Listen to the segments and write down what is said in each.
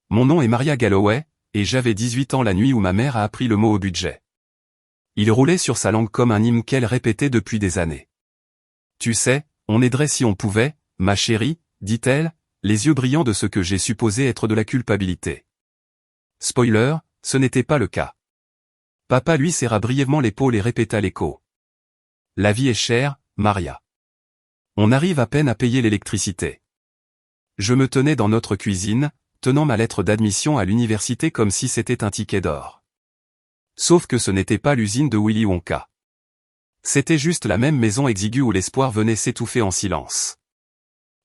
Mon nom est Maria Galloway, et j'avais 18 ans la nuit où ma mère a appris le mot au budget. Il roulait sur sa langue comme un hymne qu'elle répétait depuis des années. Tu sais, on aiderait si on pouvait, ma chérie, dit-elle, les yeux brillants de ce que j'ai supposé être de la culpabilité. Spoiler, ce n'était pas le cas. Papa lui serra brièvement l'épaule et répéta l'écho. La vie est chère, Maria. On arrive à peine à payer l'électricité. Je me tenais dans notre cuisine, tenant ma lettre d'admission à l'université comme si c'était un ticket d'or. Sauf que ce n'était pas l'usine de Willy Wonka. C'était juste la même maison exiguë où l'espoir venait s'étouffer en silence.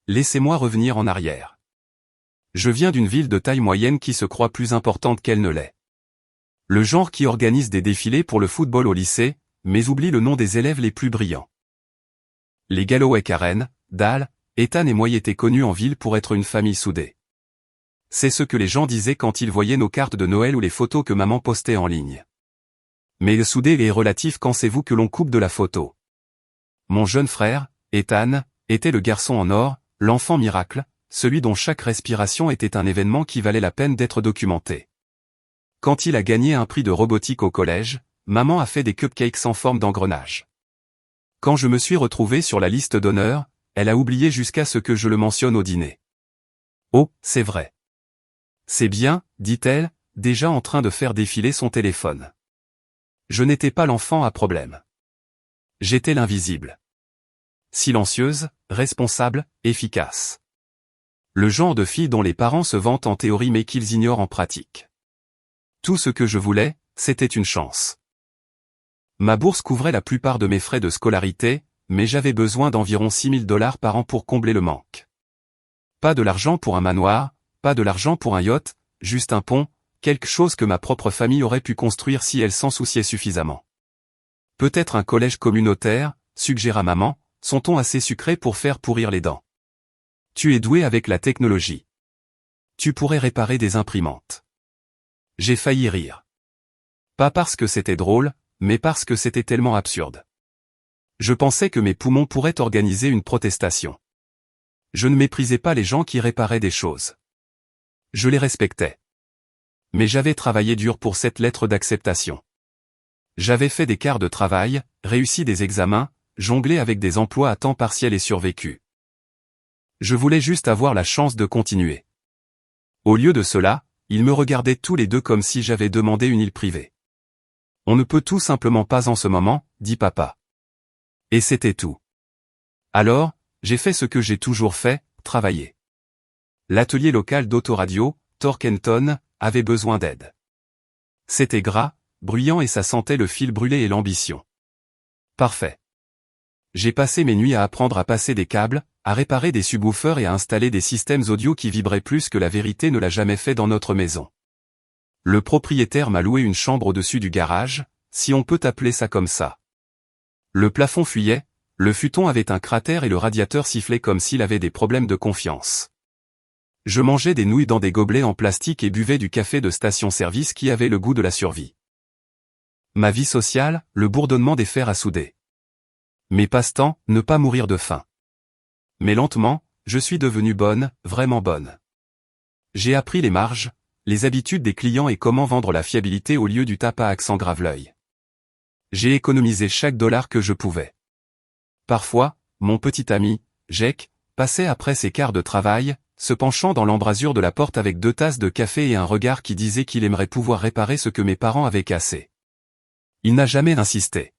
Laissez-moi revenir en arrière. Je viens d'une ville de taille moyenne qui se croit plus importante qu'elle ne l'est. Le genre qui organise des défilés pour le football au lycée, mais oublie le nom des élèves les plus brillants. Les Galloway Karen, Dal, Ethan et moi étaient connus en ville pour être une famille soudée. C'est ce que les gens disaient quand ils voyaient nos cartes de Noël ou les photos que maman postait en ligne. Mais le soudé est relatif quand c'est vous que l'on coupe de la photo. Mon jeune frère, Ethan, était le garçon en or, l'enfant miracle, celui dont chaque respiration était un événement qui valait la peine d'être documenté. Quand il a gagné un prix de robotique au collège, maman a fait des cupcakes en forme d'engrenage. Quand je me suis retrouvé sur la liste d'honneur, elle a oublié jusqu'à ce que je le mentionne au dîner. Oh, c'est vrai. C'est bien, dit-elle, déjà en train de faire défiler son téléphone. Je n'étais pas l'enfant à problème. J'étais l'invisible. Silencieuse, responsable, efficace. Le genre de fille dont les parents se vantent en théorie mais qu'ils ignorent en pratique. Tout ce que je voulais, c'était une chance. Ma bourse couvrait la plupart de mes frais de scolarité, mais j'avais besoin d'environ $6 000 par an pour combler le manque. Pas de l'argent pour un manoir, pas de l'argent pour un yacht, juste un pont, quelque chose que ma propre famille aurait pu construire si elle s'en souciait suffisamment. Peut-être un collège communautaire, suggéra maman, son ton assez sucré pour faire pourrir les dents. Tu es doué avec la technologie. Tu pourrais réparer des imprimantes. J'ai failli rire. Pas parce que c'était drôle, mais parce que c'était tellement absurde. Je pensais que mes poumons pourraient organiser une protestation. Je ne méprisais pas les gens qui réparaient des choses. Je les respectais. Mais j'avais travaillé dur pour cette lettre d'acceptation. J'avais fait des quarts de travail, réussi des examens, jonglé avec des emplois à temps partiel et survécu. Je voulais juste avoir la chance de continuer. Au lieu de cela, ils me regardaient tous les deux comme si j'avais demandé une île privée. On ne peut tout simplement pas en ce moment, dit papa. Et c'était tout. Alors, j'ai fait ce que j'ai toujours fait, travailler. L'atelier local d'autoradio, Torkenton, avait besoin d'aide. C'était gras, bruyant et ça sentait le fil brûlé et l'ambition. Parfait. J'ai passé mes nuits à apprendre à passer des câbles, à réparer des subwoofers et à installer des systèmes audio qui vibraient plus que la vérité ne l'a jamais fait dans notre maison. Le propriétaire m'a loué une chambre au-dessus du garage, si on peut appeler ça comme ça. Le plafond fuyait, le futon avait un cratère et le radiateur sifflait comme s'il avait des problèmes de confiance. Je mangeais des nouilles dans des gobelets en plastique et buvais du café de station-service qui avait le goût de la survie. Ma vie sociale, le bourdonnement des fers à souder. Mes passe-temps, ne pas mourir de faim. Mais lentement, je suis devenu bonne, vraiment bonne. J'ai appris les marges, les habitudes des clients et comment vendre la fiabilité au lieu du tape à accent grave-l'œil. J'ai économisé chaque dollar que je pouvais. Parfois, mon petit ami, Jake, passait après ses quarts de travail, se penchant dans l'embrasure de la porte avec 2 tasses de café et un regard qui disait qu'il aimerait pouvoir réparer ce que mes parents avaient cassé. Il n'a jamais insisté.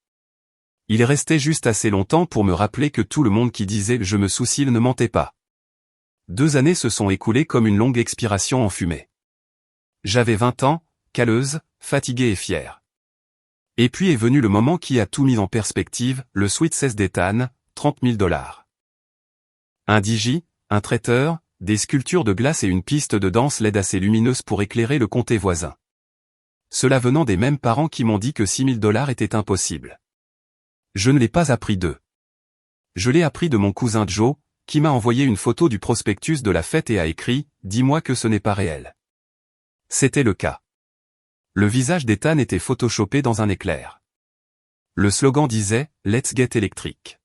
Il est resté juste assez longtemps pour me rappeler que tout le monde qui disait « je me soucie » ne mentait pas. 2 années se sont écoulées comme une longue expiration en fumée. J'avais 20 ans, calleuse, fatiguée et fière. Et puis est venu le moment qui a tout mis en perspective, le Sweet 16 d'Ethan, $30 000. Un DJ, un traiteur, des sculptures de glace et une piste de danse LED assez lumineuse pour éclairer le comté voisin. Cela venant des mêmes parents qui m'ont dit que $6 000 était impossible. Je ne l'ai pas appris d'eux. Je l'ai appris de mon cousin Joe, qui m'a envoyé une photo du prospectus de la fête et a écrit « Dis-moi que ce n'est pas réel ». C'était le cas. Le visage d'Ethan était photoshopé dans un éclair. Le slogan disait « Let's get electric ».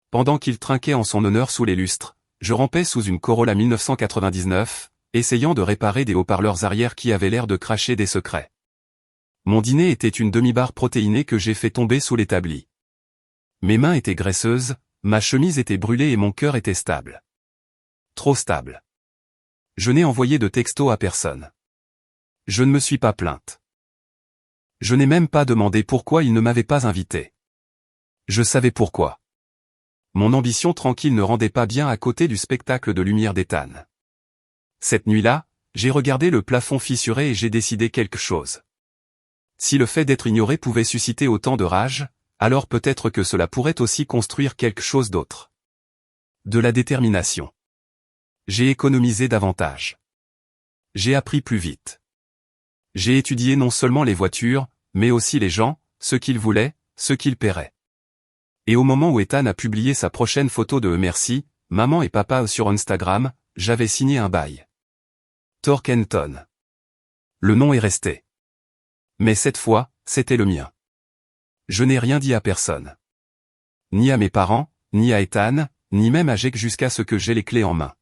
Pendant qu'il trinquait en son honneur sous les lustres, je rampais sous une Corolla 1999, essayant de réparer des haut-parleurs arrière qui avaient l'air de cracher des secrets. Mon dîner était une demi-barre protéinée que j'ai fait tomber sous l'établi. Mes mains étaient graisseuses, ma chemise était brûlée et mon cœur était stable. Trop stable. Je n'ai envoyé de texto à personne. Je ne me suis pas plainte. Je n'ai même pas demandé pourquoi il ne m'avait pas invité. Je savais pourquoi. Mon ambition tranquille ne rendait pas bien à côté du spectacle de lumière d'Ethan. Cette nuit-là, j'ai regardé le plafond fissuré et j'ai décidé quelque chose. Si le fait d'être ignoré pouvait susciter autant de rage, alors peut-être que cela pourrait aussi construire quelque chose d'autre. De la détermination. J'ai économisé davantage. J'ai appris plus vite. J'ai étudié non seulement les voitures, mais aussi les gens, ce qu'ils voulaient, ce qu'ils paieraient. Et au moment où Ethan a publié sa prochaine photo de merci, maman et papa sur Instagram, j'avais signé un bail. Torkenton. Le nom est resté. Mais cette fois, c'était le mien. Je n'ai rien dit à personne. Ni à mes parents, ni à Ethan, ni même à Jake jusqu'à ce que j'aie les clés en main.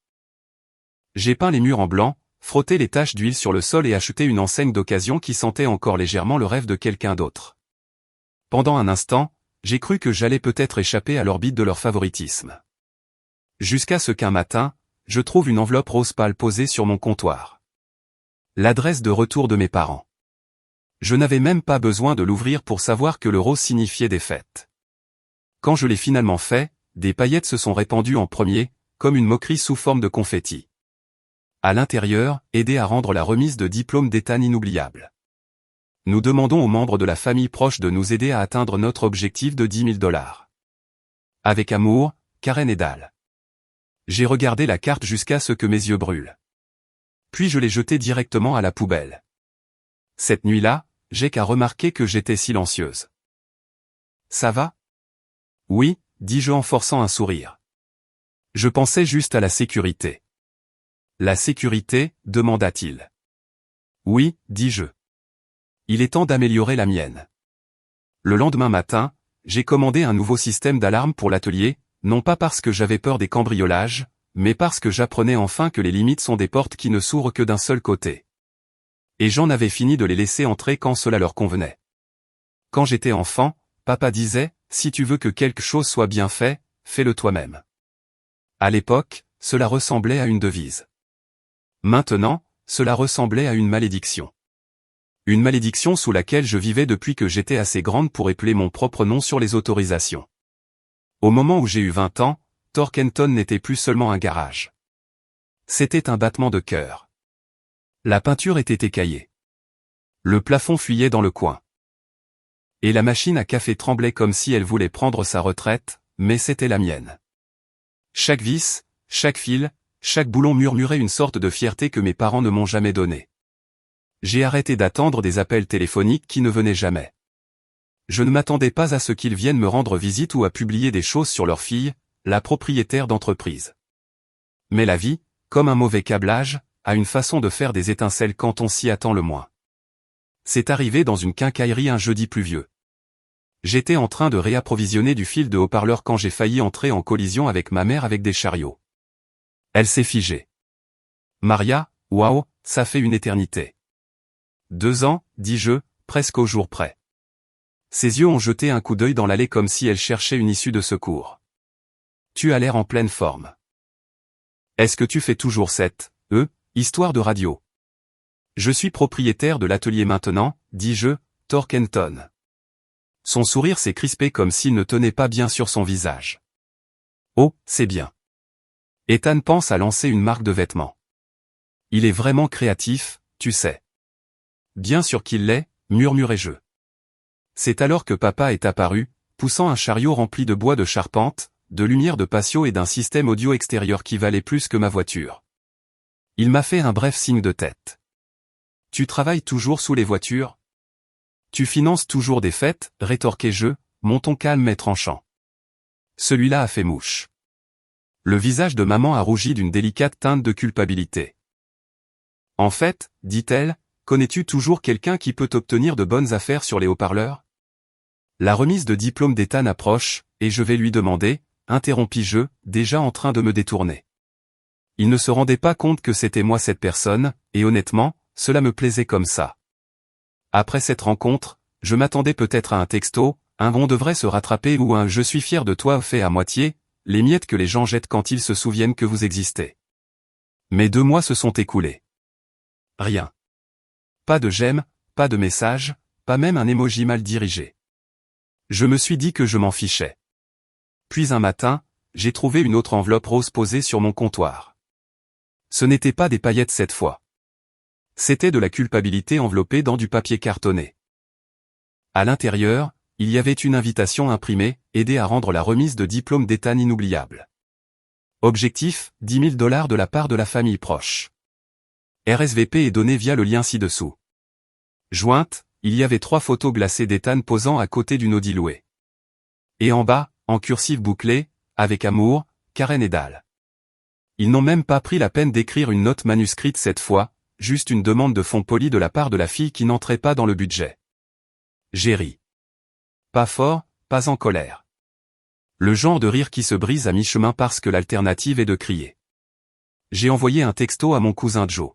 J'ai peint les murs en blanc, frotté les taches d'huile sur le sol et acheté une enseigne d'occasion qui sentait encore légèrement le rêve de quelqu'un d'autre. Pendant un instant, j'ai cru que j'allais peut-être échapper à l'orbite de leur favoritisme. Jusqu'à ce qu'un matin, je trouve une enveloppe rose pâle posée sur mon comptoir. L'adresse de retour de mes parents. Je n'avais même pas besoin de l'ouvrir pour savoir que le rose signifiait des fêtes. Quand je l'ai finalement fait, des paillettes se sont répandues en premier, comme une moquerie sous forme de confetti. À l'intérieur, aider à rendre la remise de diplôme d'Ethan inoubliable. Nous demandons aux membres de la famille proche de nous aider à atteindre notre objectif de 10 000 $. Avec amour, Karen et Dal. J'ai regardé la carte jusqu'à ce que mes yeux brûlent. Puis je l'ai jetée directement à la poubelle. Cette nuit-là, Jake a remarqué que j'étais silencieuse. Ça va? Oui, dis-je en forçant un sourire. Je pensais juste à la sécurité. La sécurité, demanda-t-il. Oui, dis-je. Il est temps d'améliorer la mienne. Le lendemain matin, j'ai commandé un nouveau système d'alarme pour l'atelier, non pas parce que j'avais peur des cambriolages, mais parce que j'apprenais enfin que les limites sont des portes qui ne s'ouvrent que d'un seul côté. Et j'en avais fini de les laisser entrer quand cela leur convenait. Quand j'étais enfant, papa disait, si tu veux que quelque chose soit bien fait, fais-le toi-même. À l'époque, cela ressemblait à une devise. Maintenant, cela ressemblait à une malédiction. Une malédiction sous laquelle je vivais depuis que j'étais assez grande pour épeler mon propre nom sur les autorisations. Au moment où j'ai eu 20 ans, Torkenton n'était plus seulement un garage. C'était un battement de cœur. La peinture était écaillée. Le plafond fuyait dans le coin. Et la machine à café tremblait comme si elle voulait prendre sa retraite, mais c'était la mienne. Chaque vis, chaque fil, chaque boulon murmurait une sorte de fierté que mes parents ne m'ont jamais donnée. J'ai arrêté d'attendre des appels téléphoniques qui ne venaient jamais. Je ne m'attendais pas à ce qu'ils viennent me rendre visite ou à publier des choses sur leur fille, la propriétaire d'entreprise. Mais la vie, comme un mauvais câblage, a une façon de faire des étincelles quand on s'y attend le moins. C'est arrivé dans une quincaillerie un jeudi pluvieux. J'étais en train de réapprovisionner du fil de haut-parleur quand j'ai failli entrer en collision avec ma mère avec des chariots. Elle s'est figée. Maria, waouh, ça fait une éternité. 2 ans, dis-je, presque au jour près. Ses yeux ont jeté un coup d'œil dans l'allée comme si elle cherchait une issue de secours. Tu as l'air en pleine forme. Est-ce que tu fais toujours cette, histoire de radio? Je suis propriétaire de l'atelier maintenant, dis-je, Torkenton. Son sourire s'est crispé comme s'il ne tenait pas bien sur son visage. Oh, c'est bien. Ethan pense à lancer une marque de vêtements. Il est vraiment créatif, tu sais. Bien sûr qu'il l'est, murmurai-je. C'est alors que papa est apparu, poussant un chariot rempli de bois de charpente, de lumière de patio et d'un système audio extérieur qui valait plus que ma voiture. Il m'a fait un bref signe de tête. Tu travailles toujours sous les voitures? Tu finances toujours des fêtes, rétorquai-je, mon ton calme et tranchant. Celui-là a fait mouche. Le visage de maman a rougi d'une délicate teinte de culpabilité. En fait, dit-elle, connais-tu toujours quelqu'un qui peut obtenir de bonnes affaires sur les haut-parleurs? La remise de diplôme d'Ethan approche, et je vais lui demander, interrompis-je, déjà en train de me détourner. Il ne se rendait pas compte que c'était moi cette personne, et honnêtement, cela me plaisait comme ça. Après cette rencontre, je m'attendais peut-être à un texto, un on devrait se rattraper ou un je suis fier de toi fait à moitié, les miettes que les gens jettent quand ils se souviennent que vous existez. Mais 2 mois se sont écoulés. Rien. Pas de j'aime, pas de message, pas même un emoji mal dirigé. Je me suis dit que je m'en fichais. Puis un matin, j'ai trouvé une autre enveloppe rose posée sur mon comptoir. Ce n'était pas des paillettes cette fois. C'était de la culpabilité enveloppée dans du papier cartonné. À l'intérieur, il y avait une invitation imprimée, aider à rendre la remise de diplôme d'Ethan inoubliable. Objectif, $10 000 de la part de la famille proche. RSVP est donné via le lien ci-dessous. Jointe, il y avait 3 photos glacées d'Ethan posant à côté d'une Audi louée. Et en bas, en cursive bouclée, avec amour, Karen et Dal. Ils n'ont même pas pris la peine d'écrire une note manuscrite cette fois, juste une demande de fonds poli de la part de la fille qui n'entrait pas dans le budget. J'ai ri. Pas fort, pas en colère. Le genre de rire qui se brise à mi-chemin parce que l'alternative est de crier. J'ai envoyé un texto à mon cousin Joe.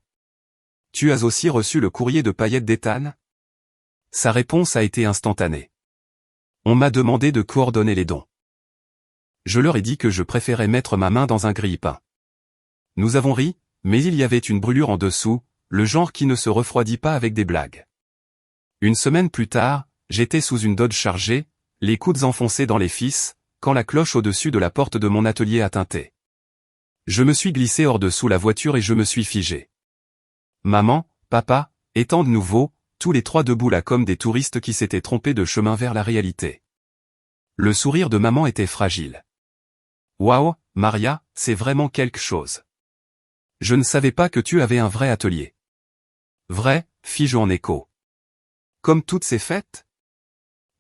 Tu as aussi reçu le courrier de paillettes d'Ethan? Sa réponse a été instantanée. On m'a demandé de coordonner les dons. Je leur ai dit que je préférais mettre ma main dans un grille-pain. Nous avons ri, mais il y avait une brûlure en dessous, le genre qui ne se refroidit pas avec des blagues. Une semaine plus tard, j'étais sous une Dodge chargée, les coudes enfoncés dans les fils, quand la cloche au-dessus de la porte de mon atelier a tinté. Je me suis glissé hors dessous la voiture et je me suis figé. Maman, papa, étant de nouveau, tous les 3 debout là comme des touristes qui s'étaient trompés de chemin vers la réalité. Le sourire de maman était fragile. Waouh, Maria, c'est vraiment quelque chose. Je ne savais pas que tu avais un vrai atelier. Vrai, fis-je en écho. Comme toutes ces fêtes?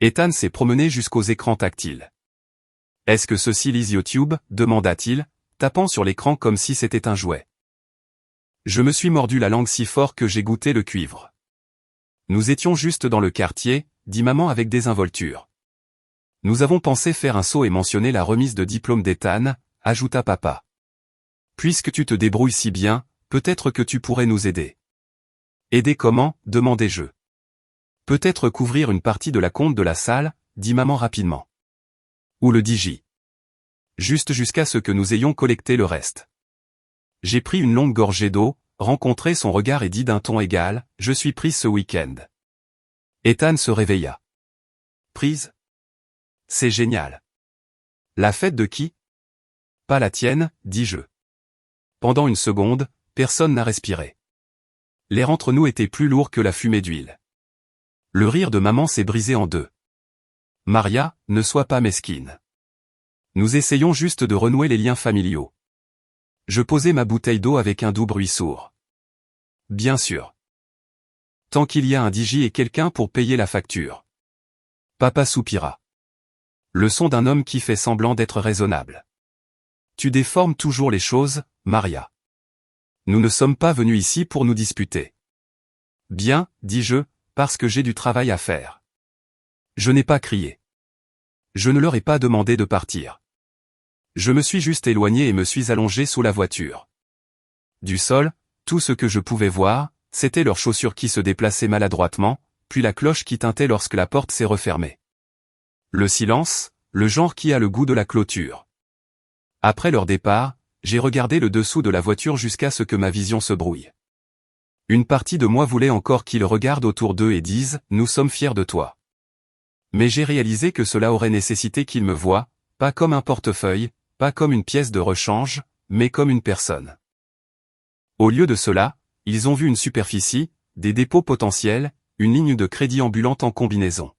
Ethan s'est promené jusqu'aux écrans tactiles. Est-ce que ceci lise YouTube? Demanda-t-il, tapant sur l'écran comme si c'était un jouet. Je me suis mordu la langue si fort que j'ai goûté le cuivre. Nous étions juste dans le quartier, dit maman avec désinvolture. Nous avons pensé faire un saut et mentionner la remise de diplôme d'Ethan, ajouta papa. Puisque tu te débrouilles si bien, peut-être que tu pourrais nous aider. Aider comment? Demandai-je. Peut-être couvrir une partie de la compte de la salle, dit maman rapidement. Ou le digi. Juste jusqu'à ce que nous ayons collecté le reste. J'ai pris une longue gorgée d'eau, rencontré son regard et dit d'un ton égal, je suis prise ce week-end. Ethan se réveilla. Prise? C'est génial. La fête de qui? Pas la tienne, dis-je. Pendant une seconde, personne n'a respiré. L'air entre nous était plus lourd que la fumée d'huile. Le rire de maman s'est brisé en 2. Maria, ne sois pas mesquine. Nous essayons juste de renouer les liens familiaux. Je posai ma bouteille d'eau avec un doux bruit sourd. Bien sûr. Tant qu'il y a un digi et quelqu'un pour payer la facture. Papa soupira. Le son d'un homme qui fait semblant d'être raisonnable. Tu déformes toujours les choses, Maria. Nous ne sommes pas venus ici pour nous disputer. Bien, dis-je, parce que j'ai du travail à faire. Je n'ai pas crié. Je ne leur ai pas demandé de partir. Je me suis juste éloigné et me suis allongé sous la voiture. Du sol, tout ce que je pouvais voir, c'était leurs chaussures qui se déplaçaient maladroitement, puis la cloche qui tintait lorsque la porte s'est refermée. Le silence, le genre qui a le goût de la clôture. Après leur départ, j'ai regardé le dessous de la voiture jusqu'à ce que ma vision se brouille. Une partie de moi voulait encore qu'ils regardent autour d'eux et disent « Nous sommes fiers de toi ». Mais j'ai réalisé que cela aurait nécessité qu'ils me voient, pas comme un portefeuille, pas comme une pièce de rechange, mais comme une personne. Au lieu de cela, ils ont vu une superficie, des dépôts potentiels, une ligne de crédit ambulante en combinaison.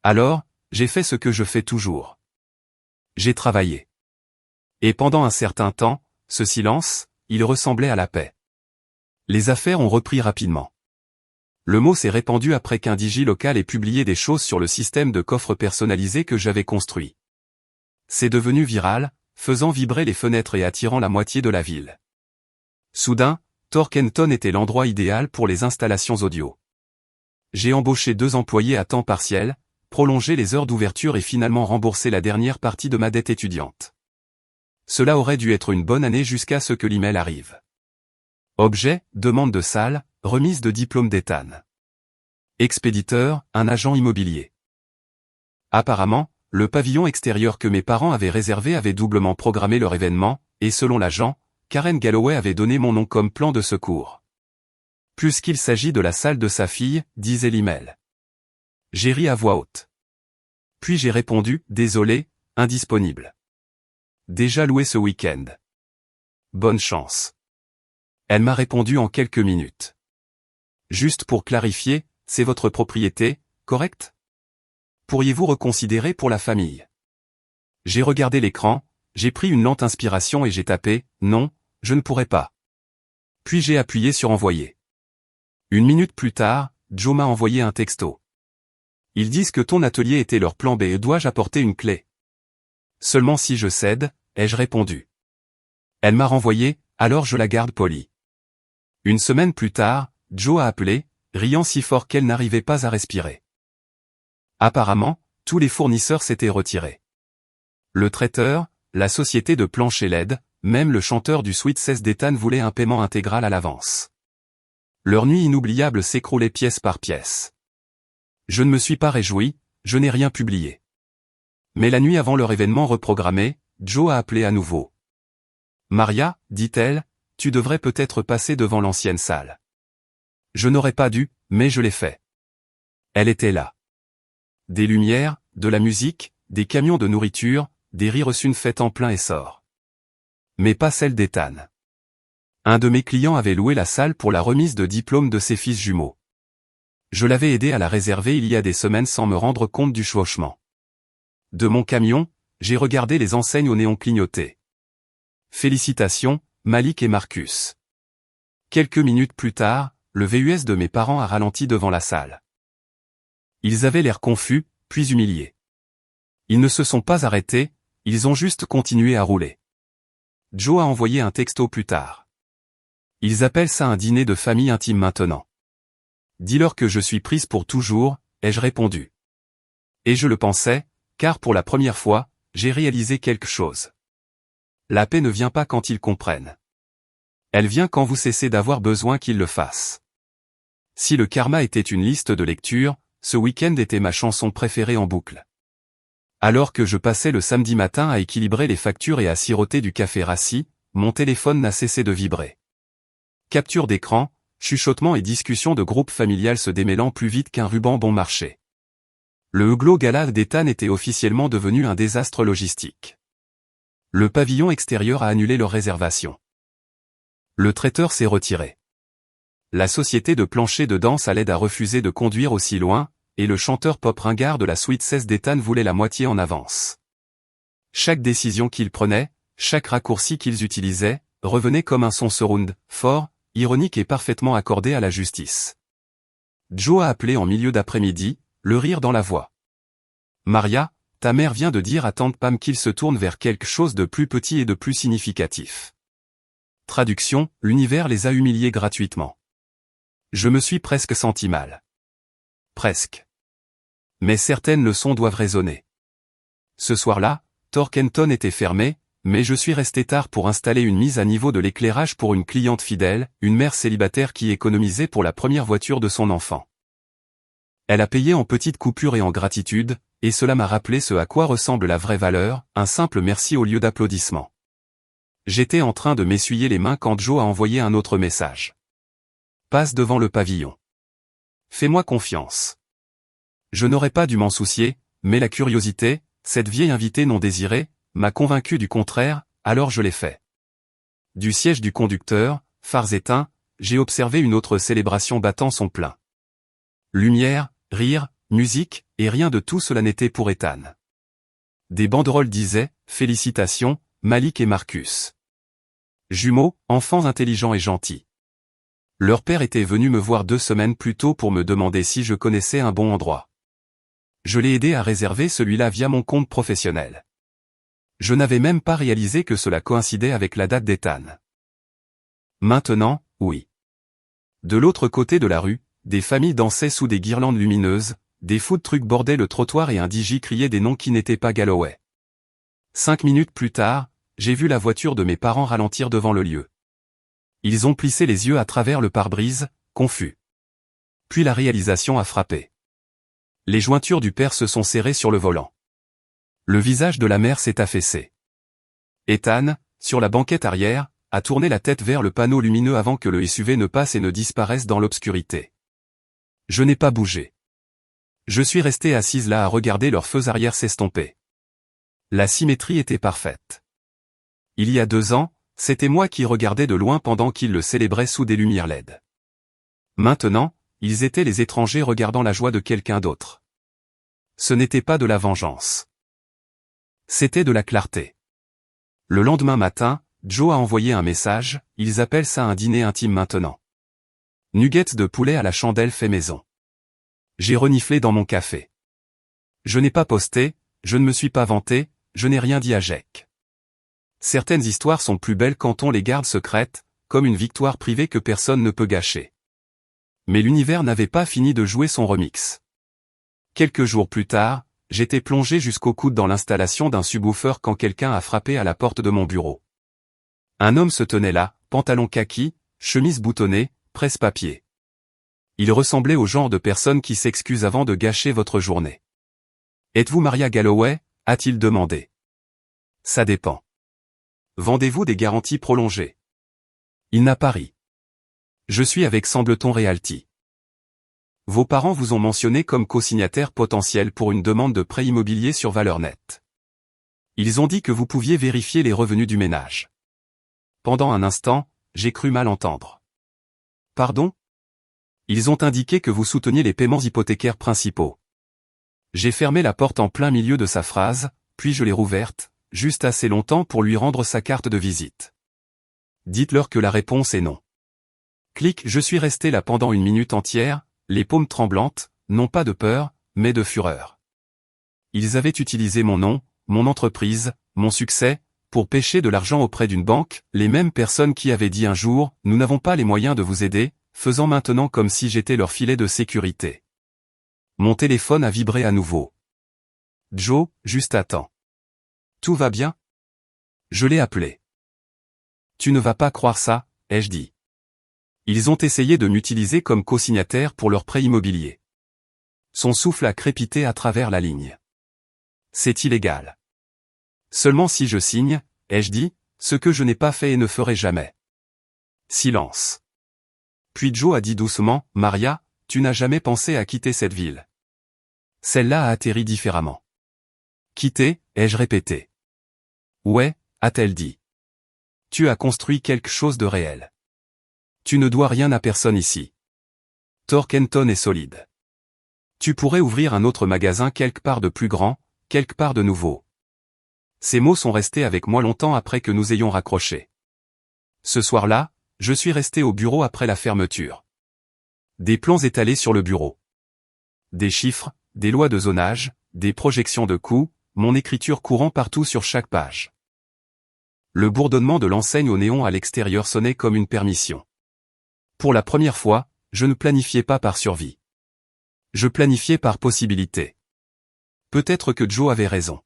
Alors, j'ai fait ce que je fais toujours. J'ai travaillé. Et pendant un certain temps, ce silence, il ressemblait à la paix. Les affaires ont repris rapidement. Le mot s'est répandu après qu'un digi local ait publié des choses sur le système de coffre personnalisé que j'avais construit. C'est devenu viral, faisant vibrer les fenêtres et attirant la moitié de la ville. Soudain, Torkenton était l'endroit idéal pour les installations audio. J'ai embauché 2 employés à temps partiel, prolongé les heures d'ouverture et finalement remboursé la dernière partie de ma dette étudiante. Cela aurait dû être une bonne année jusqu'à ce que l'email arrive. Objet, demande de salle, remise de diplôme d'Ethan. Expéditeur, un agent immobilier. Apparemment, le pavillon extérieur que mes parents avaient réservé avait doublement programmé leur événement, et selon l'agent, Karen Galloway avait donné mon nom comme plan de secours. Puisqu'il s'agit de la salle de sa fille, disait l'email. J'ai ri à voix haute. Puis j'ai répondu, désolé, indisponible. Déjà loué ce week-end. Bonne chance. Elle m'a répondu en quelques minutes. Juste pour clarifier, c'est votre propriété, correct? Pourriez-vous reconsidérer pour la famille? J'ai regardé l'écran, j'ai pris une lente inspiration et j'ai tapé « Non, je ne pourrai pas ». Puis j'ai appuyé sur « Envoyer ». Une minute plus tard, Joe m'a envoyé un texto. Ils disent que ton atelier était leur plan B et dois-je apporter une clé? Seulement si je cède, ai-je répondu. Elle m'a renvoyé, alors je la garde polie. Une semaine plus tard, Joe a appelé, riant si fort qu'elle n'arrivait pas à respirer. Apparemment, tous les fournisseurs s'étaient retirés. Le traiteur, la société de plancher LED, même le chanteur du Sweet 16 d'Ethan voulait un paiement intégral à l'avance. Leur nuit inoubliable s'écroulait pièce par pièce. Je ne me suis pas réjoui, je n'ai rien publié. Mais la nuit avant leur événement reprogrammé, Joe a appelé à nouveau. Maria, dit-elle, tu devrais peut-être passer devant l'ancienne salle. Je n'aurais pas dû, mais je l'ai fait. Elle était là. Des lumières, de la musique, des camions de nourriture, des rires une fête en plein essor. Mais pas celle d'Ethan. Un de mes clients avait loué la salle pour la remise de diplôme de ses fils jumeaux. Je l'avais aidé à la réserver il y a des semaines sans me rendre compte du chevauchement. De mon camion, j'ai regardé les enseignes au néon clignoter. Félicitations, Malik et Marcus. Quelques minutes plus tard, le VUS de mes parents a ralenti devant la salle. Ils avaient l'air confus, puis humiliés. Ils ne se sont pas arrêtés, ils ont juste continué à rouler. Joe a envoyé un texto plus tard. Ils appellent ça un dîner de famille intime maintenant. Dis-leur que je suis prise pour toujours, ai-je répondu. Et je le pensais, car pour la première fois, j'ai réalisé quelque chose. La paix ne vient pas quand ils comprennent. Elle vient quand vous cessez d'avoir besoin qu'ils le fassent. Si le karma était une liste de lecture, ce week-end était ma chanson préférée en boucle. Alors que je passais le samedi matin à équilibrer les factures et à siroter du café rassis, mon téléphone n'a cessé de vibrer. Capture d'écran, chuchotements et discussions de groupe familial se démêlant plus vite qu'un ruban bon marché. Le Hugo Gala d'Ethan était officiellement devenu un désastre logistique. Le pavillon extérieur a annulé leur réservation. Le traiteur s'est retiré. La société de plancher de danse à l'aide a refusé de conduire aussi loin, et le chanteur pop ringard de la Sweet 16 d'Ethan voulait la moitié en avance. Chaque décision qu'ils prenaient, chaque raccourci qu'ils utilisaient, revenait comme un son surround, fort, ironique et parfaitement accordé à la justice. Joe a appelé en milieu d'après-midi, le rire dans la voix. Maria, ta mère vient de dire à tante Pam qu'il se tourne vers quelque chose de plus petit et de plus significatif. Traduction, l'univers les a humiliés gratuitement. Je me suis presque senti mal. Presque. Mais certaines leçons doivent résonner. Ce soir-là, Torkenton était fermé, mais je suis resté tard pour installer une mise à niveau de l'éclairage pour une cliente fidèle, une mère célibataire qui économisait pour la première voiture de son enfant. Elle a payé en petites coupures et en gratitude, et cela m'a rappelé ce à quoi ressemble la vraie valeur, un simple merci au lieu d'applaudissements. J'étais en train de m'essuyer les mains quand Joe a envoyé un autre message. Passe devant le pavillon. Fais-moi confiance. Je n'aurais pas dû m'en soucier, mais la curiosité, cette vieille invitée non désirée, m'a convaincu du contraire, alors je l'ai fait. Du siège du conducteur, phares éteints, j'ai observé une autre célébration battant son plein. Lumière, rire, musique, et rien de tout cela n'était pour Ethan. Des banderoles disaient « Félicitations, Malik et Marcus. Jumeaux, enfants intelligents et gentils. » Leur père était venu me voir 2 semaines plus tôt pour me demander si je connaissais un bon endroit. Je l'ai aidé à réserver celui-là via mon compte professionnel. Je n'avais même pas réalisé que cela coïncidait avec la date d'Ethan. Maintenant, oui. De l'autre côté de la rue, des familles dansaient sous des guirlandes lumineuses, des food trucks bordaient le trottoir et un DJ criait des noms qui n'étaient pas Galloway. 5 minutes plus tard, j'ai vu la voiture de mes parents ralentir devant le lieu. Ils ont plissé les yeux à travers le pare-brise, confus. Puis la réalisation a frappé. Les jointures du père se sont serrées sur le volant. Le visage de la mère s'est affaissé. Ethan, sur la banquette arrière, a tourné la tête vers le panneau lumineux avant que le SUV ne passe et ne disparaisse dans l'obscurité. Je n'ai pas bougé. Je suis resté assise là à regarder leurs feux arrière s'estomper. La symétrie était parfaite. Il y a 2 ans, c'était moi qui regardais de loin pendant qu'ils le célébraient sous des lumières LED. Maintenant, ils étaient les étrangers regardant la joie de quelqu'un d'autre. Ce n'était pas de la vengeance. C'était de la clarté. Le lendemain matin, Joe a envoyé un message, ils appellent ça un dîner intime maintenant. Nuggets de poulet à la chandelle fait maison. J'ai reniflé dans mon café. Je n'ai pas posté, je ne me suis pas vanté, je n'ai rien dit à Jack. Certaines histoires sont plus belles quand on les garde secrètes, comme une victoire privée que personne ne peut gâcher. Mais l'univers n'avait pas fini de jouer son remix. Quelques jours plus tard, j'étais plongé jusqu'au coude dans l'installation d'un subwoofer quand quelqu'un a frappé à la porte de mon bureau. Un homme se tenait là, pantalon kaki, chemise boutonnée, presse-papier. Il ressemblait au genre de personne qui s'excuse avant de gâcher votre journée. « Êtes-vous Maria Galloway ?» a-t-il demandé. « Ça dépend. Vendez-vous des garanties prolongées ?» Il n'a pas ri. « Je suis avec Sembleton Realty. Vos parents vous ont mentionné comme co-signataire potentiel pour une demande de prêt immobilier sur valeur nette. Ils ont dit que vous pouviez vérifier les revenus du ménage. » Pendant un instant, j'ai cru mal entendre. « Pardon ? Ils ont indiqué que vous souteniez les paiements hypothécaires principaux. » J'ai fermé la porte en plein milieu de sa phrase, puis je l'ai rouverte, juste assez longtemps pour lui rendre sa carte de visite. Dites-leur que la réponse est non. Clic, je suis resté là pendant 1 minute entière, les paumes tremblantes, non pas de peur, mais de fureur. Ils avaient utilisé mon nom, mon entreprise, mon succès, pour pêcher de l'argent auprès d'une banque, les mêmes personnes qui avaient dit un jour, nous n'avons pas les moyens de vous aider, faisant maintenant comme si j'étais leur filet de sécurité. Mon téléphone a vibré à nouveau. Joe, juste à temps. Tout va bien ? Je l'ai appelé. Tu ne vas pas croire ça, ai-je dit. Ils ont essayé de m'utiliser comme co-signataire pour leur prêt immobilier. Son souffle a crépité à travers la ligne. C'est illégal. Seulement si je signe, ai-je dit, ce que je n'ai pas fait et ne ferai jamais. Silence. Puis Joe a dit doucement, Maria, tu n'as jamais pensé à quitter cette ville. Celle-là a atterri différemment. Quitter, ai-je répété. Ouais, a-t-elle dit. Tu as construit quelque chose de réel. Tu ne dois rien à personne ici. Torkenton est solide. Tu pourrais ouvrir un autre magasin quelque part de plus grand, quelque part de nouveau. Ces mots sont restés avec moi longtemps après que nous ayons raccroché. Ce soir-là, je suis resté au bureau après la fermeture. Des plans étalés sur le bureau. Des chiffres, des lois de zonage, des projections de coûts, mon écriture courant partout sur chaque page. Le bourdonnement de l'enseigne au néon à l'extérieur sonnait comme une permission. Pour la première fois, je ne planifiais pas par survie. Je planifiais par possibilité. Peut-être que Joe avait raison.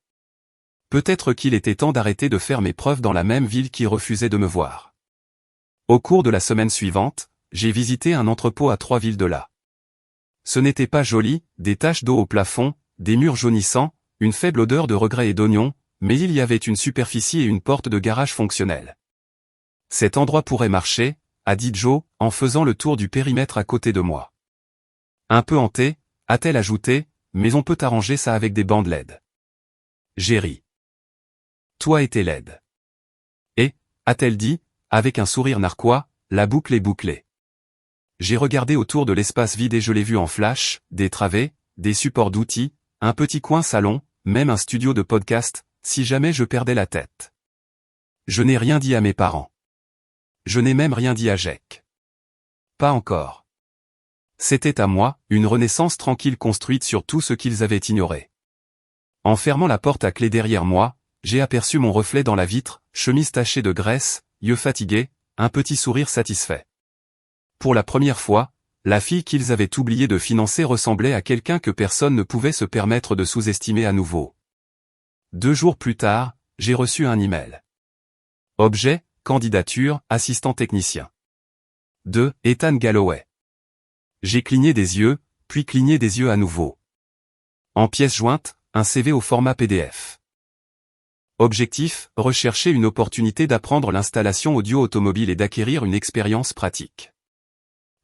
Peut-être qu'il était temps d'arrêter de faire mes preuves dans la même ville qui refusait de me voir. Au cours de la semaine suivante, j'ai visité un entrepôt à 3 villes de là. Ce n'était pas joli, des taches d'eau au plafond, des murs jaunissants, une faible odeur de regret et d'oignon, mais il y avait une superficie et une porte de garage fonctionnelles. Cet endroit pourrait marcher, a dit Joe, en faisant le tour du périmètre à côté de moi. Un peu hanté, a-t-elle ajouté, mais on peut arranger ça avec des bandes LED. J'ai ri. Toi et tes LED. Et, a-t-elle dit, avec un sourire narquois, la boucle est bouclée. J'ai regardé autour de l'espace vide et je l'ai vu en flash, des travées, des supports d'outils, un petit coin salon, même un studio de podcast, si jamais je perdais la tête. Je n'ai rien dit à mes parents. Je n'ai même rien dit à Jack. Pas encore. C'était à moi, une renaissance tranquille construite sur tout ce qu'ils avaient ignoré. En fermant la porte à clé derrière moi, j'ai aperçu mon reflet dans la vitre, chemise tachée de graisse, yeux fatigués, un petit sourire satisfait. Pour la première fois, la fille qu'ils avaient oublié de financer ressemblait à quelqu'un que personne ne pouvait se permettre de sous-estimer à nouveau. 2 jours plus tard, j'ai reçu un email. Objet, candidature, assistant technicien. 2. Ethan Galloway. J'ai cligné des yeux, puis cligné des yeux à nouveau. En pièce jointe, un CV au format PDF. Objectif, rechercher une opportunité d'apprendre l'installation audio automobile et d'acquérir une expérience pratique.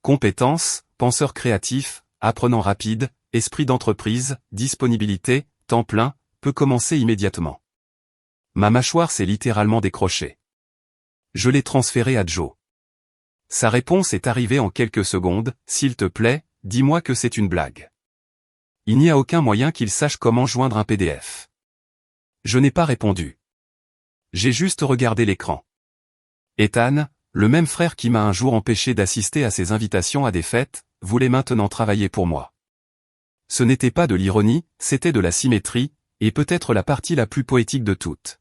Compétences, penseur créatif, apprenant rapide, esprit d'entreprise, disponibilité, temps plein, peut commencer immédiatement. Ma mâchoire s'est littéralement décrochée. Je l'ai transféré à Joe. Sa réponse est arrivée en quelques secondes, s'il te plaît, dis-moi que c'est une blague. Il n'y a aucun moyen qu'il sache comment joindre un PDF. Je n'ai pas répondu. J'ai juste regardé l'écran. Ethan, le même frère qui m'a un jour empêché d'assister à ses invitations à des fêtes, voulait maintenant travailler pour moi. Ce n'était pas de l'ironie, c'était de la symétrie, et peut-être la partie la plus poétique de toutes.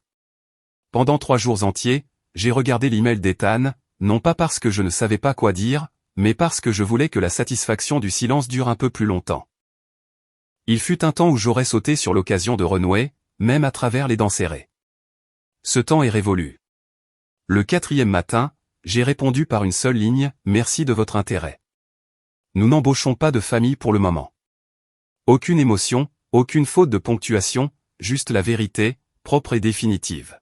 Pendant 3 jours entiers, j'ai regardé l'email d'Ethan, non pas parce que je ne savais pas quoi dire, mais parce que je voulais que la satisfaction du silence dure un peu plus longtemps. Il fut un temps où j'aurais sauté sur l'occasion de renouer, même à travers les dents serrées. Ce temps est révolu. Le 4e matin, j'ai répondu par une seule ligne, merci de votre intérêt. Nous n'embauchons pas de famille pour le moment. Aucune émotion, aucune faute de ponctuation, juste la vérité, propre et définitive.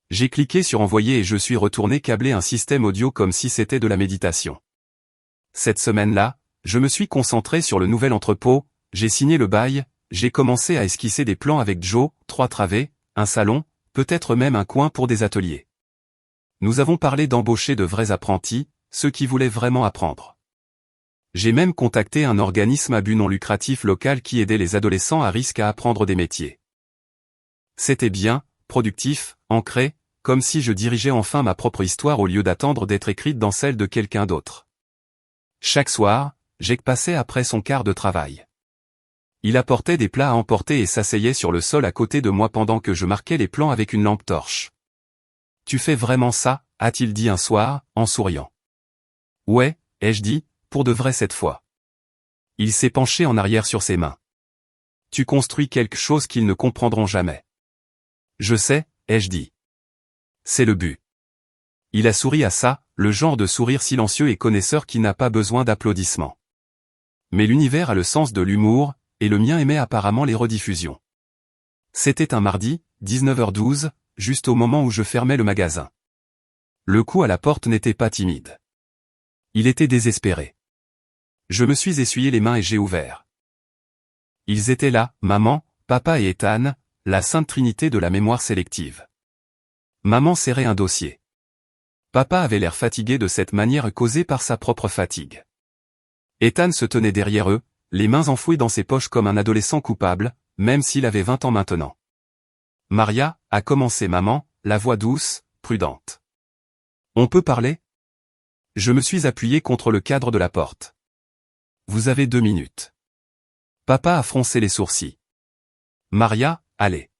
J'ai cliqué sur envoyer et je suis retourné câbler un système audio comme si c'était de la méditation. Cette semaine-là, je me suis concentré sur le nouvel entrepôt, j'ai signé le bail, j'ai commencé à esquisser des plans avec Joe, 3 travées, un salon, peut-être même un coin pour des ateliers. Nous avons parlé d'embaucher de vrais apprentis, ceux qui voulaient vraiment apprendre. J'ai même contacté un organisme à but non lucratif local qui aidait les adolescents à risque à apprendre des métiers. C'était bien, productif, ancré, comme si je dirigeais enfin ma propre histoire au lieu d'attendre d'être écrite dans celle de quelqu'un d'autre. Chaque soir, Jake passait après son quart de travail. Il apportait des plats à emporter et s'asseyait sur le sol à côté de moi pendant que je marquais les plans avec une lampe torche. « Tu fais vraiment ça ?» a-t-il dit un soir, en souriant. « Ouais, ai-je dit, pour de vrai cette fois. » Il s'est penché en arrière sur ses mains. « Tu construis quelque chose qu'ils ne comprendront jamais. »« Je sais, ai-je dit. C'est le but. » Il a souri à ça, le genre de sourire silencieux et connaisseur qui n'a pas besoin d'applaudissements. Mais l'univers a le sens de l'humour, et le mien aimait apparemment les rediffusions. C'était un mardi, 19h12, juste au moment où je fermais le magasin. Le coup à la porte n'était pas timide. Il était désespéré. Je me suis essuyé les mains et j'ai ouvert. Ils étaient là, maman, papa et Ethan, la sainte trinité de la mémoire sélective. Maman serrait un dossier. Papa avait l'air fatigué de cette manière causée par sa propre fatigue. Ethan se tenait derrière eux, les mains enfouies dans ses poches comme un adolescent coupable, même s'il avait 20 ans maintenant. Maria, a commencé maman, la voix douce, prudente. On peut parler ? Je me suis appuyé contre le cadre de la porte. Vous avez 2 minutes. Papa a froncé les sourcils. Maria, allez.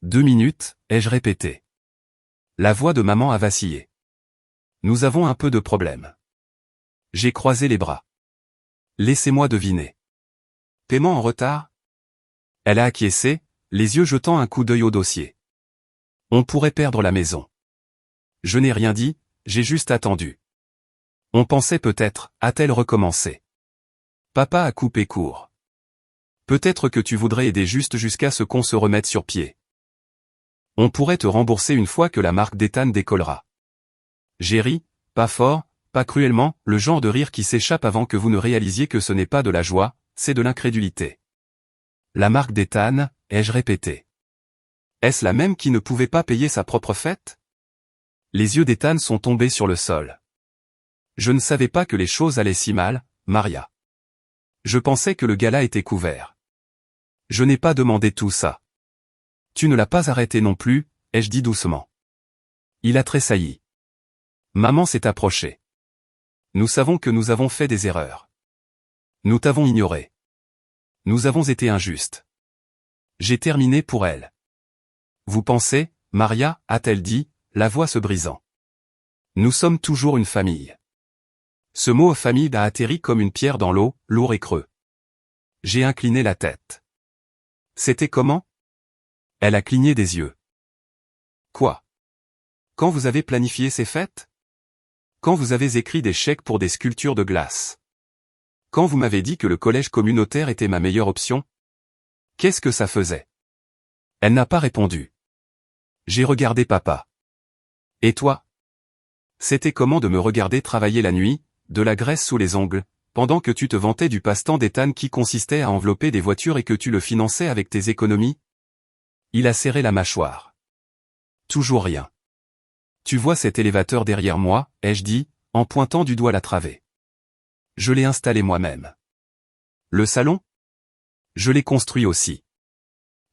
2 minutes, ai-je répété. La voix de maman a vacillé. Nous avons un peu de problème. J'ai croisé les bras. Laissez-moi deviner. Paiement en retard ? Elle a acquiescé, les yeux jetant un coup d'œil au dossier. On pourrait perdre la maison. Je n'ai rien dit, j'ai juste attendu. On pensait peut-être, a-t-elle recommencé. Papa a coupé court. Peut-être que tu voudrais aider juste jusqu'à ce qu'on se remette sur pied. On pourrait te rembourser une fois que la marque d'Ethan décollera. J'ai ri, pas fort, pas cruellement, le genre de rire qui s'échappe avant que vous ne réalisiez que ce n'est pas de la joie, c'est de l'incrédulité. La marque d'Ethan, ai-je répété. Est-ce la même qui ne pouvait pas payer sa propre fête ? Les yeux d'Ethan sont tombés sur le sol. Je ne savais pas que les choses allaient si mal, Maria. Je pensais que le gala était couvert. Je n'ai pas demandé tout ça. Tu ne l'as pas arrêté non plus, ai-je dit doucement. Il a tressailli. Maman s'est approchée. Nous savons que nous avons fait des erreurs. Nous t'avons ignoré. Nous avons été injustes. J'ai terminé pour elle. Vous pensez, Maria, a-t-elle dit, la voix se brisant. Nous sommes toujours une famille. Ce mot famille a atterri comme une pierre dans l'eau, lourd et creux. J'ai incliné la tête. C'était comment ? Elle a cligné des yeux. Quoi ? Quand vous avez planifié ces fêtes? Quand vous avez écrit des chèques pour des sculptures de glace? Quand vous m'avez dit que le collège communautaire était ma meilleure option? Qu'est-ce que ça faisait? Elle n'a pas répondu. J'ai regardé papa. Et toi? C'était comment de me regarder travailler la nuit, de la graisse sous les ongles, pendant que tu te vantais du passe-temps d'Ethan qui consistait à envelopper des voitures et que tu le finançais avec tes économies? Il a serré la mâchoire. Toujours rien. Tu vois cet élévateur derrière moi, ai-je dit, en pointant du doigt la travée. Je l'ai installé moi-même. Le salon? Je l'ai construit aussi.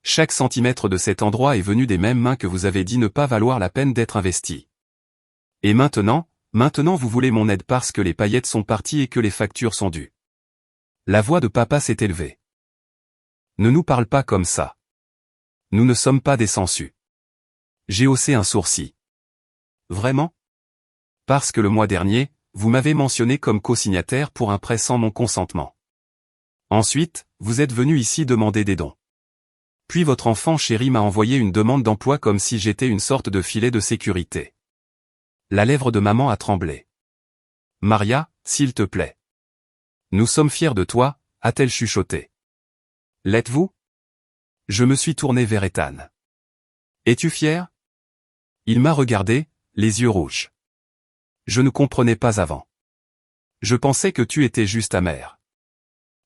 Chaque centimètre de cet endroit est venu des mêmes mains que vous avez dit ne pas valoir la peine d'être investi. Et maintenant vous voulez mon aide parce que les paillettes sont parties et que les factures sont dues. La voix de papa s'est élevée. Ne nous parle pas comme ça. Nous ne sommes pas des sangsues. J'ai haussé un sourcil. Vraiment? Parce que le mois dernier, vous m'avez mentionné comme co-signataire pour un prêt sans mon consentement. Ensuite, vous êtes venu ici demander des dons. Puis votre enfant chéri m'a envoyé une demande d'emploi comme si j'étais une sorte de filet de sécurité. La lèvre de maman a tremblé. Maria, s'il te plaît. Nous sommes fiers de toi, a-t-elle chuchoté. L'êtes-vous? Je me suis tourné vers Ethan. Es-tu fier? Il m'a regardé, les yeux rouges. Je ne comprenais pas avant. Je pensais que tu étais juste amer.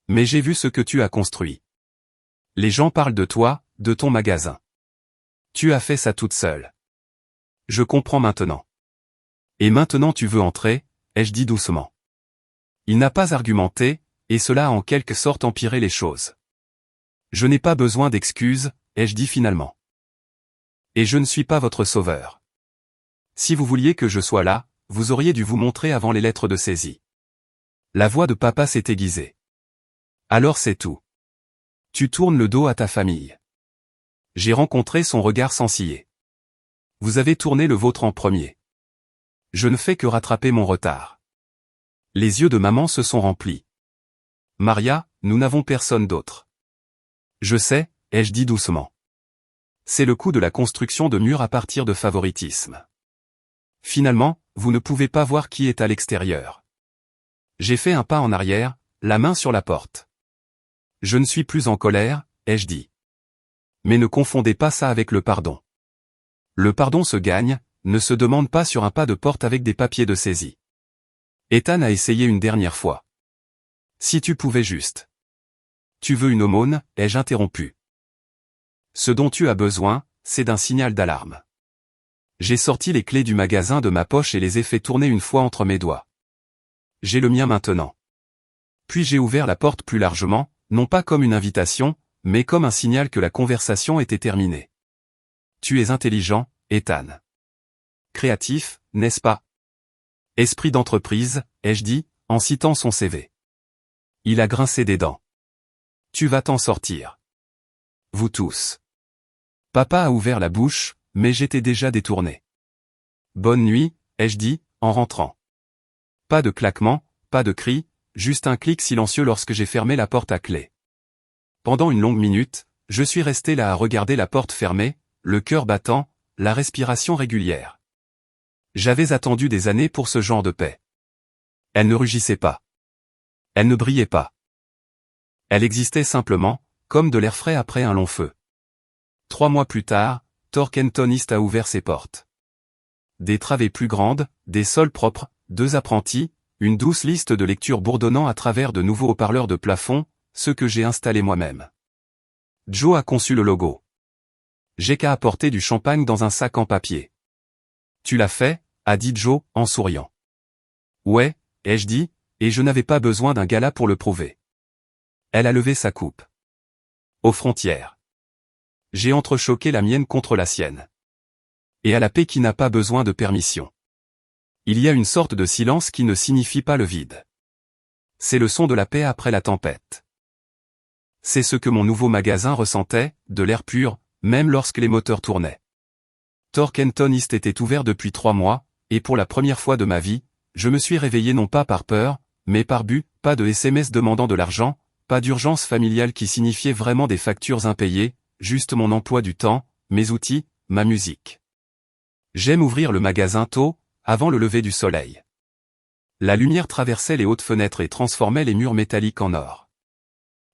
Mais j'ai vu ce que tu as construit. Les gens parlent de toi, de ton magasin. Tu as fait ça toute seule. Je comprends maintenant. Et maintenant tu veux entrer, ai-je dit doucement. Il n'a pas argumenté, et cela a en quelque sorte empiré les choses. Je n'ai pas besoin d'excuses, ai-je dit finalement. Et je ne suis pas votre sauveur. Si vous vouliez que je sois là, vous auriez dû vous montrer avant les lettres de saisie. La voix de papa s'est aiguisée. Alors c'est tout. Tu tournes le dos à ta famille. J'ai rencontré son regard sans ciller. Vous avez tourné le vôtre en premier. Je ne fais que rattraper mon retard. Les yeux de maman se sont remplis. Maria, nous n'avons personne d'autre. Je sais, ai-je dit doucement. C'est le coût de la construction de murs à partir de favoritisme. Finalement, vous ne pouvez pas voir qui est à l'extérieur. J'ai fait un pas en arrière, la main sur la porte. Je ne suis plus en colère, ai-je dit. Mais ne confondez pas ça avec le pardon. Le pardon se gagne, ne se demande pas sur un pas de porte avec des papiers de saisie. Ethan a essayé une dernière fois. Si tu pouvais juste. Tu veux une aumône, ai-je interrompu. Ce dont tu as besoin, c'est d'un signal d'alarme. J'ai sorti les clés du magasin de ma poche et les ai fait tourner une fois entre mes doigts. J'ai le mien maintenant. Puis j'ai ouvert la porte plus largement, non pas comme une invitation, mais comme un signal que la conversation était terminée. Tu es intelligent, Ethan. Créatif, n'est-ce pas? Esprit d'entreprise, ai-je dit, en citant son CV. Il a grincé des dents. Tu vas t'en sortir. Vous tous. Papa a ouvert la bouche, mais j'étais déjà détourné. Bonne nuit, ai-je dit, en rentrant. Pas de claquement, pas de cri, juste un clic silencieux lorsque j'ai fermé la porte à clé. Pendant une longue minute, je suis resté là à regarder la porte fermée, le cœur battant, la respiration régulière. J'avais attendu des années pour ce genre de paix. Elle ne rugissait pas. Elle ne brillait pas. Elle existait simplement, comme de l'air frais après un long feu. 3 mois plus tard, Torkenton East a ouvert ses portes. Des travées plus grandes, des sols propres, 2 apprentis, une douce liste de lecture bourdonnant à travers de nouveaux haut-parleurs de plafond, ceux que j'ai installés moi-même. Joe a conçu le logo. J'ai qu'à apporter du champagne dans un sac en papier. Tu l'as fait, a dit Joe, en souriant. Ouais, ai-je dit, et je n'avais pas besoin d'un gala pour le prouver. Elle a levé sa coupe. Aux frontières. J'ai entrechoqué la mienne contre la sienne. Et à la paix qui n'a pas besoin de permission. Il y a une sorte de silence qui ne signifie pas le vide. C'est le son de la paix après la tempête. C'est ce que mon nouveau magasin ressentait, de l'air pur, même lorsque les moteurs tournaient. Torkenton East était ouvert depuis 3 mois, et pour la première fois de ma vie, je me suis réveillé non pas par peur, mais par but, pas de SMS demandant de l'argent, pas d'urgence familiale qui signifiait vraiment des factures impayées, juste mon emploi du temps, mes outils, ma musique. J'aime ouvrir le magasin tôt, avant le lever du soleil. La lumière traversait les hautes fenêtres et transformait les murs métalliques en or.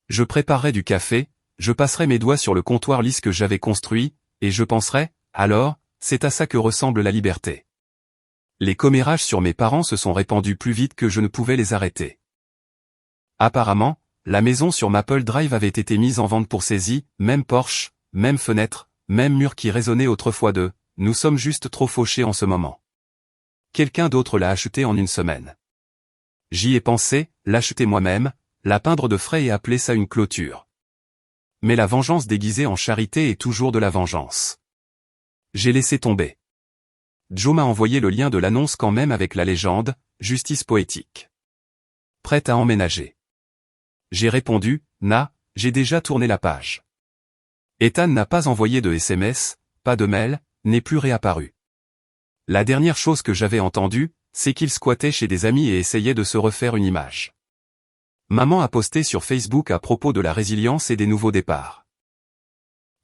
Je préparerais du café, je passerais mes doigts sur le comptoir lisse que j'avais construit, et je penserais, alors, c'est à ça que ressemble la liberté. Les commérages sur mes parents se sont répandus plus vite que je ne pouvais les arrêter. Apparemment, la maison sur Maple Drive avait été mise en vente pour saisie, même porche, même fenêtre, même mur qui résonnait autrefois de « nous sommes juste trop fauchés en ce moment ». Quelqu'un d'autre l'a acheté en une semaine. J'y ai pensé, l'acheter moi-même, la peindre de frais et appeler ça une clôture. Mais la vengeance déguisée en charité est toujours de la vengeance. J'ai laissé tomber. Joe m'a envoyé le lien de l'annonce quand même avec la légende « Justice poétique ». Prête à emménager. J'ai répondu « Na, j'ai déjà tourné la page ». Ethan n'a pas envoyé de SMS, pas de mail, n'est plus réapparu. La dernière chose que j'avais entendue, c'est qu'il squattait chez des amis et essayait de se refaire une image. Maman a posté sur Facebook à propos de la résilience et des nouveaux départs.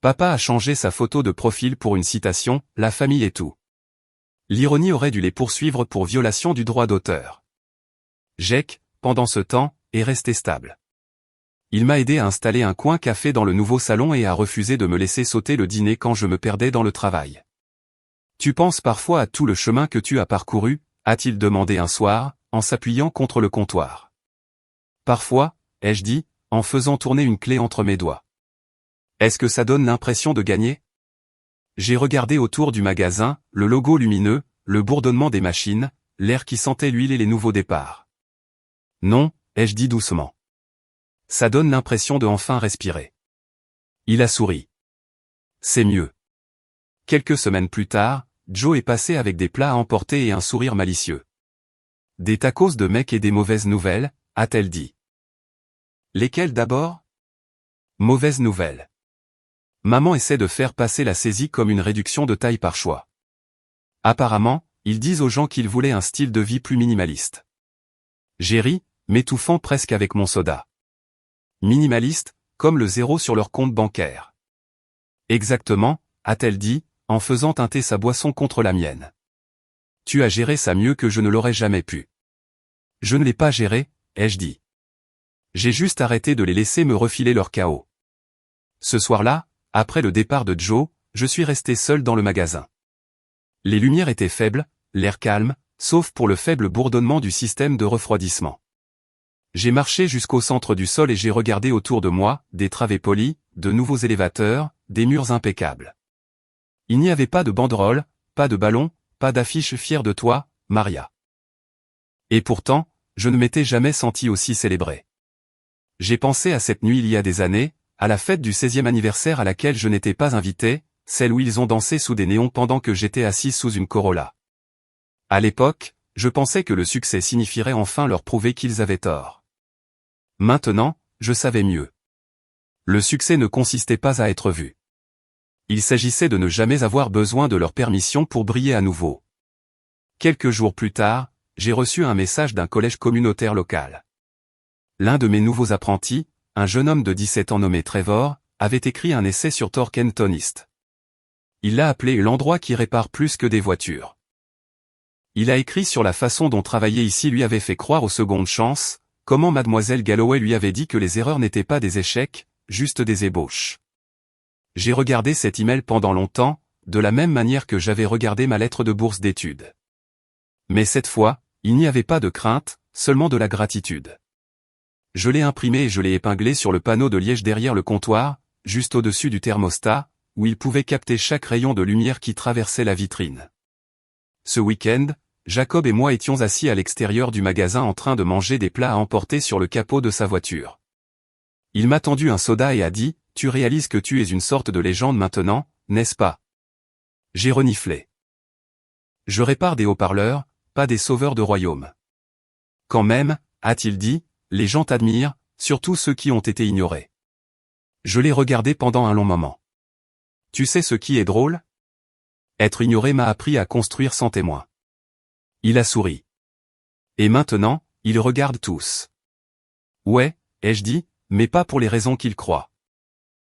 Papa a changé sa photo de profil pour une citation « La famille est tout ». L'ironie aurait dû les poursuivre pour violation du droit d'auteur. Jake, pendant ce temps, est resté stable. Il m'a aidé à installer un coin café dans le nouveau salon et a refusé de me laisser sauter le dîner quand je me perdais dans le travail. « Tu penses parfois à tout le chemin que tu as parcouru ?» a-t-il demandé un soir, en s'appuyant contre le comptoir. « Parfois » ai-je dit, en faisant tourner une clé entre mes doigts. « Est-ce que ça donne l'impression de gagner ?» J'ai regardé autour du magasin, le logo lumineux, le bourdonnement des machines, l'air qui sentait l'huile et les nouveaux départs. « Non » ai-je dit doucement. Ça donne l'impression de enfin respirer. Il a souri. C'est mieux. Quelques semaines plus tard, Joe est passé avec des plats à emporter et un sourire malicieux. Des tacos de mec et des mauvaises nouvelles, a-t-elle dit. Lesquelles d'abord? Mauvaises nouvelles. Maman essaie de faire passer la saisie comme une réduction de taille par choix. Apparemment, ils disent aux gens qu'ils voulaient un style de vie plus minimaliste. J'ai ri, m'étouffant presque avec mon soda. Minimaliste, comme le zéro sur leur compte bancaire. Exactement, a-t-elle dit, en faisant teinter sa boisson contre la mienne. Tu as géré ça mieux que je ne l'aurais jamais pu. Je ne l'ai pas géré, ai-je dit. J'ai juste arrêté de les laisser me refiler leur chaos. Ce soir-là, après le départ de Joe, je suis resté seul dans le magasin. Les lumières étaient faibles, l'air calme, sauf pour le faible bourdonnement du système de refroidissement. J'ai marché jusqu'au centre du sol et j'ai regardé autour de moi, des travées polies, de nouveaux élévateurs, des murs impeccables. Il n'y avait pas de banderole, pas de ballon, pas d'affiche fière de toi, Maria. Et pourtant, je ne m'étais jamais senti aussi célébré. J'ai pensé à cette nuit il y a des années, à la fête du 16e anniversaire à laquelle je n'étais pas invité, celle où ils ont dansé sous des néons pendant que j'étais assis sous une Corolla. À l'époque, je pensais que le succès signifierait enfin leur prouver qu'ils avaient tort. Maintenant, je savais mieux. Le succès ne consistait pas à être vu. Il s'agissait de ne jamais avoir besoin de leur permission pour briller à nouveau. Quelques jours plus tard, j'ai reçu un message d'un collège communautaire local. L'un de mes nouveaux apprentis, un jeune homme de 17 ans nommé Trevor, avait écrit un essai sur Torkentonist. Il l'a appelé l'endroit qui répare plus que des voitures. Il a écrit sur la façon dont travailler ici lui avait fait croire aux secondes chances, comment mademoiselle Galloway lui avait dit que les erreurs n'étaient pas des échecs, juste des ébauches. J'ai regardé cet email pendant longtemps, de la même manière que j'avais regardé ma lettre de bourse d'études. Mais cette fois, il n'y avait pas de crainte, seulement de la gratitude. Je l'ai imprimé et je l'ai épinglé sur le panneau de liège derrière le comptoir, juste au-dessus du thermostat, où il pouvait capter chaque rayon de lumière qui traversait la vitrine. Ce week-end, Jacob et moi étions assis à l'extérieur du magasin en train de manger des plats à emporter sur le capot de sa voiture. Il m'a tendu un soda et a dit, « Tu réalises que tu es une sorte de légende maintenant, n'est-ce pas ?» J'ai reniflé. Je répare des haut-parleurs, pas des sauveurs de royaume. Quand même, a-t-il dit, les gens t'admirent, surtout ceux qui ont été ignorés. Je l'ai regardé pendant un long moment. Tu sais ce qui est drôle? Être ignoré m'a appris à construire sans témoin. Il a souri. Et maintenant, ils regardent tous. Ouais, ai-je dit, mais pas pour les raisons qu'ils croient.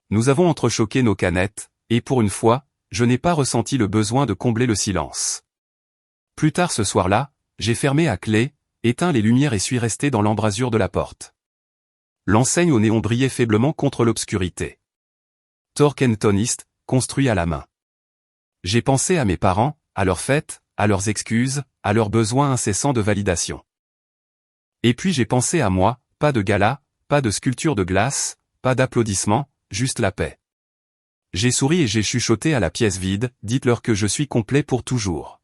Nous avons entrechoqué nos canettes, et pour une fois, je n'ai pas ressenti le besoin de combler le silence. Plus tard ce soir-là, j'ai fermé à clé, éteint les lumières et suis resté dans l'embrasure de la porte. L'enseigne au néon brillait faiblement contre l'obscurité. Torkentoniste, construit à la main. J'ai pensé à mes parents, à leurs fêtes, à leurs excuses, à leurs besoins incessants de validation. Et puis j'ai pensé à moi, pas de gala, pas de sculpture de glace, pas d'applaudissements, juste la paix. J'ai souri et j'ai chuchoté à la pièce vide, dites-leur que je suis complet pour toujours.